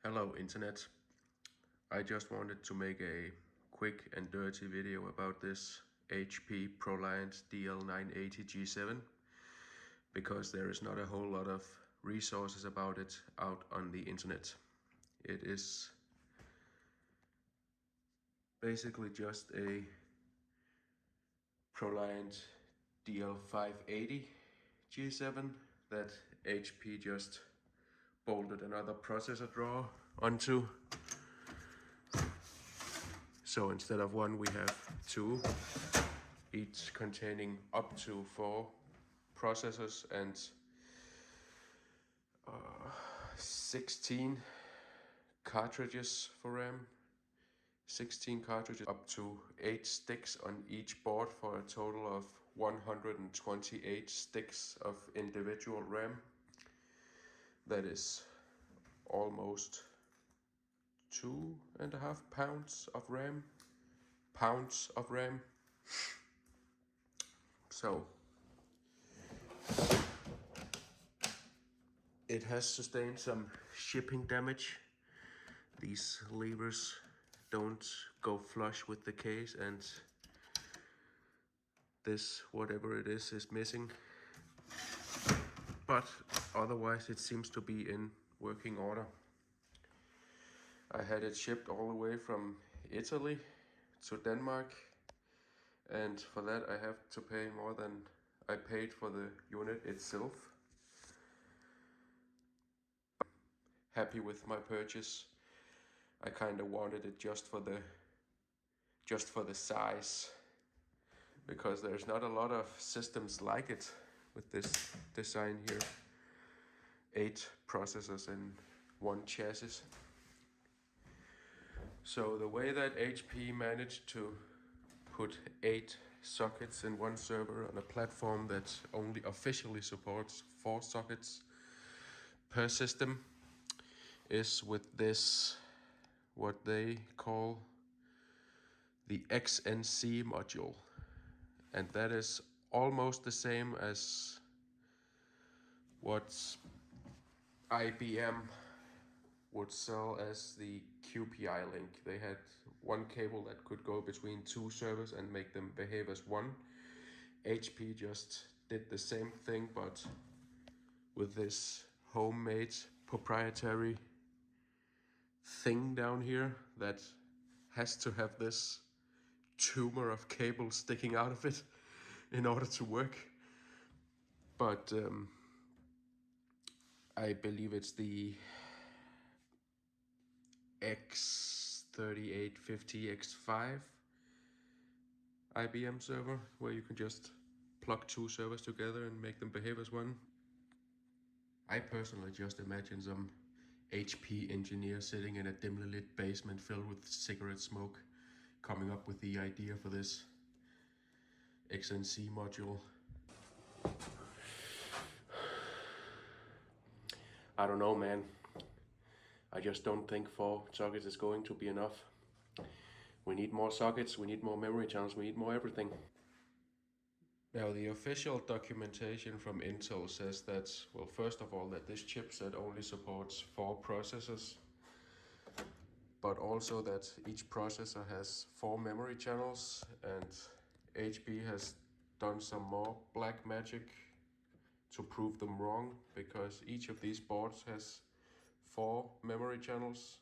Hello Internet. I just wanted to make a quick and dirty video about this HP Proliant DL980 G7 because there is not a whole lot of resources about it out on the internet. It is basically just a Proliant DL580 G7 that HP just bolted another processor drawer onto. So instead of one, we have two, each containing up to 4 processors and 16 cartridges for RAM. 16 cartridges, up to 8 sticks on each board for a total of 128 sticks of individual RAM. That is almost 2.5 pounds of RAM. So it has sustained some shipping damage. These levers don't go flush with the case, and this, whatever it is missing. But otherwise it seems to be in working order. I had it shipped all the way from Italy to Denmark, and for that I have to pay more than I paid for the unit itself. Happy with my purchase. I kind of wanted it just for the size, because there's not a lot of systems like it with this design here. 8 processors in one chassis. So the way that HP managed to put 8 sockets in one server on a platform that only officially supports 4 sockets per system is with this, what they call the XNC module. And that is almost the same as what IBM would sell as the QPI link. They had one cable that could go between 2 servers and make them behave as one. HP just did the same thing, but with this homemade proprietary thing down here that has to have this tumor of cable sticking out of it in order to work. But I believe it's the X3850X5 IBM server, where you can just plug 2 servers together and make them behave as one. I personally just imagine some HP engineer sitting in a dimly lit basement filled with cigarette smoke, coming up with the idea for this XNC module. I don't know, man. I just don't think 4 sockets is going to be enough. We need more sockets, we need more memory channels, we need more everything. Now, the official documentation from Intel says that, well, first of all, that this chipset only supports 4 processors, but also that each processor has 4 memory channels, and HP has done some more black magic to prove them wrong, because each of these boards has 4 memory channels,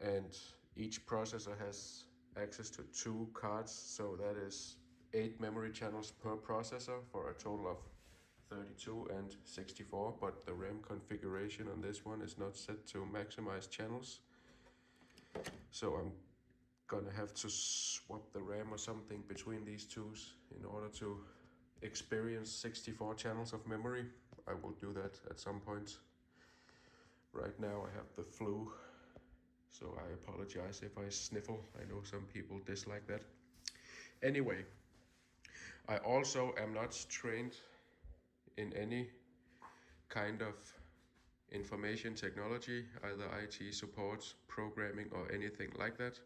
and each processor has access to 2 cards, so that is 8 memory channels per processor for a total of 32 and 64, but the RAM configuration on this one is not set to maximize channels. So I'm gonna have to swap the RAM or something between these twos in order to experience 64 channels of memory. I will do that at some point. Right now I have the flu, so I apologize if I sniffle. I know some people dislike that. Anyway, I also am not trained in any kind of information technology, either IT support, programming, or anything like that.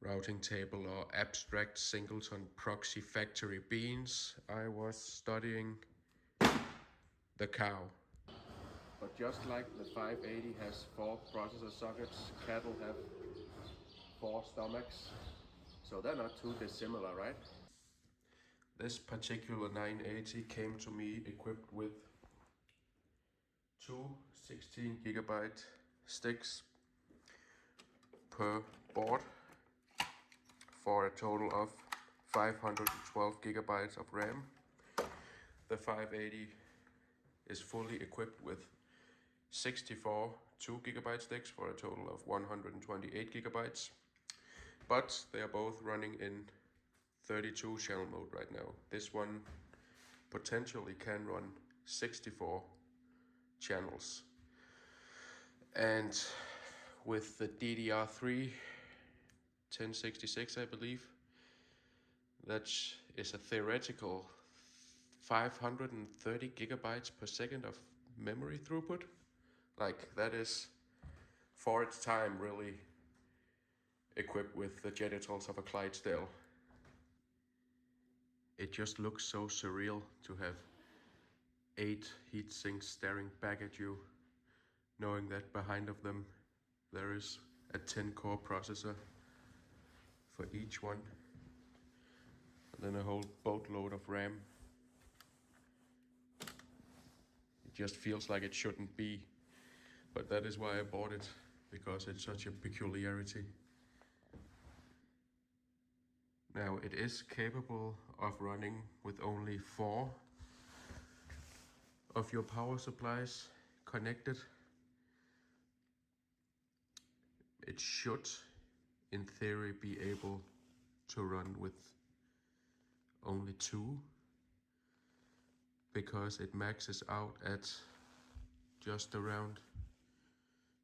Routing table or abstract singleton proxy factory beans. I was studying the cow. But just like the 580 has 4 processor sockets, cattle have 4 stomachs, so they're not too dissimilar, right? This particular 980 came to me equipped with two 16GB sticks per board for a total of 512GB of RAM. The 580 is fully equipped with 64 2GB sticks for a total of 128GB, but they are both running in 32 channel mode right now. This one potentially can run 64 channels, and with the DDR3 1066, I believe, that is a theoretical 530GB per second of memory throughput. Like, that is, for its time, really equipped with the genitals of a Clydesdale. It just looks so surreal to have 8 heat sinks staring back at you, knowing that behind of them there is a 10-core processor for each one, and then a whole boatload of RAM. It just feels like it shouldn't be, but that is why I bought it, because it's such a peculiarity. Now, it is capable of running with only 4 of your power supplies connected. It should, in theory, be able to run with only 2, because it maxes out at just around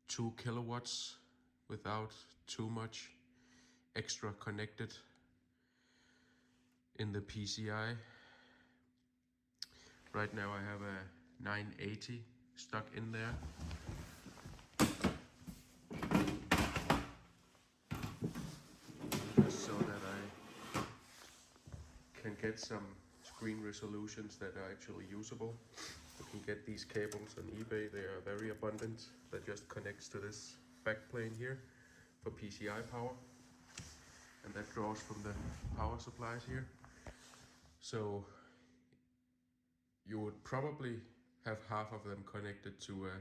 2 kilowatts without too much extra connected in the PCI. Right now I have a 980 stuck in there. Just so that I can get some screen resolutions that are actually usable. You can get these cables on eBay, they are very abundant. That just connects to this backplane here for PCI power, and that draws from the power supplies here. So you would probably have half of them connected to a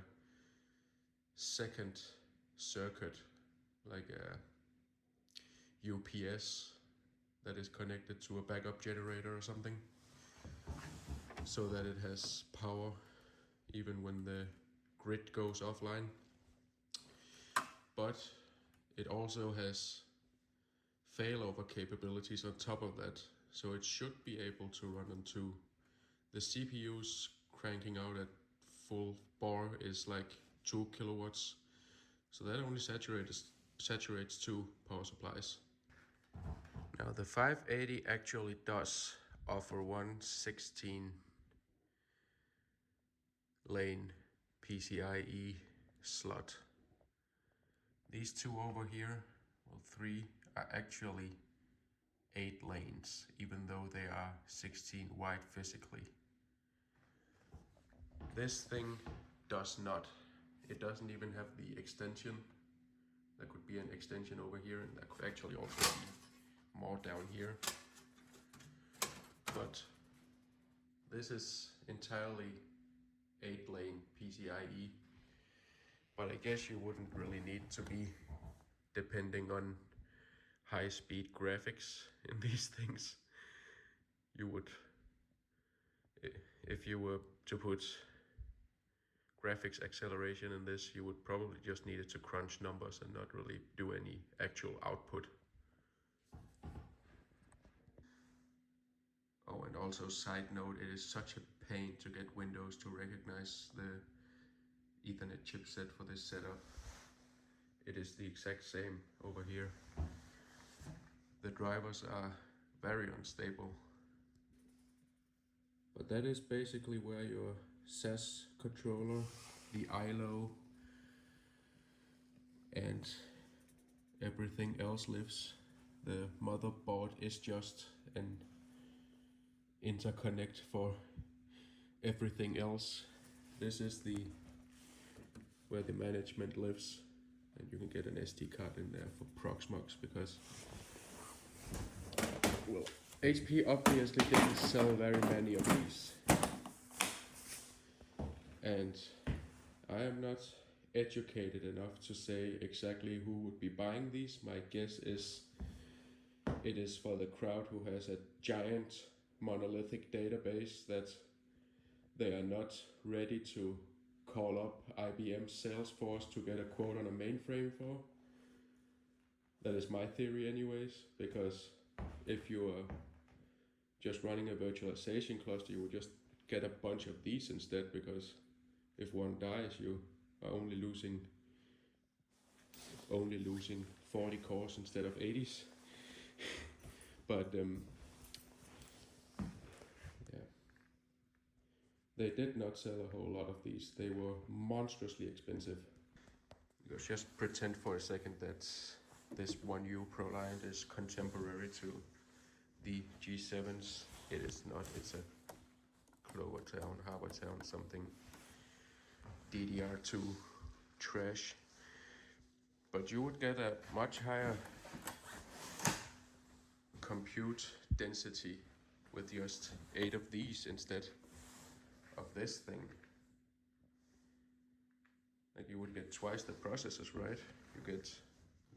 second circuit, like a UPS that is connected to a backup generator or something, so that it has power even when the grid goes offline. But it also has failover capabilities on top of that, so it should be able to run on 2. The CPU's cranking out at full bar is like 2 kilowatts, so that only saturates 2 power supplies. Now, the 580 actually does offer one 16-lane PCIe slot. These 2 over here, well, 3, are actually 8 lanes, even though they are 16 wide physically. This thing does not. It doesn't even have the extension. There could be an extension over here, and there could actually also be more down here. But this is entirely 8-lane PCIe. But I guess you wouldn't really need to be depending on high-speed graphics in these things. You would, if you were to put graphics acceleration in this, you would probably just need it to crunch numbers and not really do any actual output. Oh, and also side note, it is such a pain to get Windows to recognize the Ethernet chipset for this setup. It is the exact same over here. The drivers are very unstable. But that is basically where your SAS controller, the ILO, and everything else lives. The motherboard is just an interconnect for everything else. This is the where the management lives, and you can get an SD card in there for Proxmox, because, well, HP obviously didn't sell very many of these, and I am not educated enough to say exactly who would be buying these. My guess is it is for the crowd who has a giant monolithic database that they are not ready to call up IBM Salesforce to get a quote on a mainframe for. That is my theory anyways, because if you are just running a virtualization cluster, you would just get a bunch of these instead, because if one dies, you are only losing 40 cores instead of 80s. But yeah, they did not sell a whole lot of these. They were monstrously expensive. Because just pretend for a second that this 1U Proliant is contemporary to the G7s. It is not. It's a Clover Town, Harbor Town, something DDR2 trash. But you would get a much higher compute density with just 8 of these instead of this thing. Like, you would get twice the processors, right? You get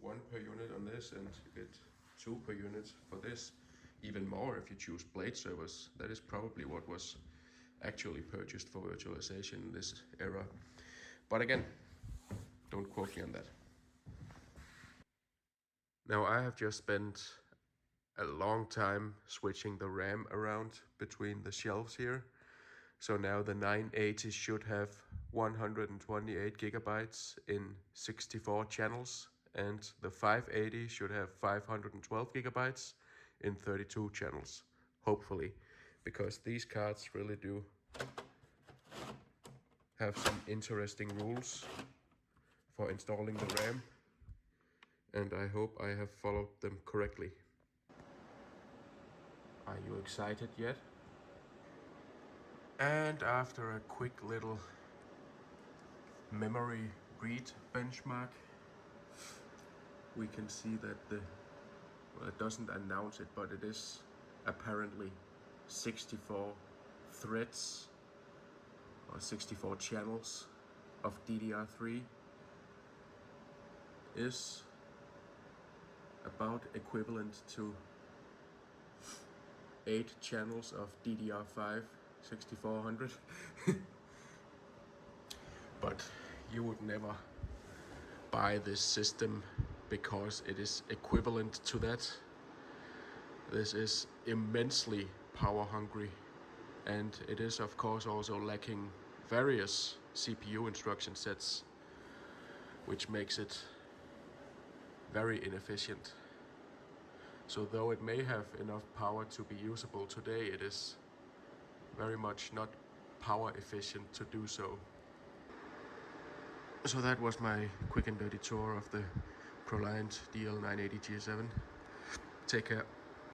1 per unit on this, and you get 2 per unit for this. Even more if you choose blade servers. That is probably what was actually purchased for virtualization in this era. But again, don't quote me on that. Now, I have just spent a long time switching the RAM around between the shelves here. So now the 980 should have 128 gigabytes in 64 channels, and the 580 should have 512 gigabytes in 32 channels, hopefully, because these cards really do have some interesting rules for installing the RAM, and I hope I have followed them correctly. Are you excited yet? And after a quick little memory read benchmark, we can see that well, it doesn't announce it, but it is apparently 64 threads or 64 channels of DDR3 is about equivalent to 8 channels of DDR5 6400. But you would never buy this system because it is equivalent to that. This is immensely power hungry, and it is of course also lacking various CPU instruction sets, which makes it very inefficient. So though it may have enough power to be usable today, it is very much not power efficient to do so. So that was my quick and dirty tour of the Proliant DL980 G7. Take care.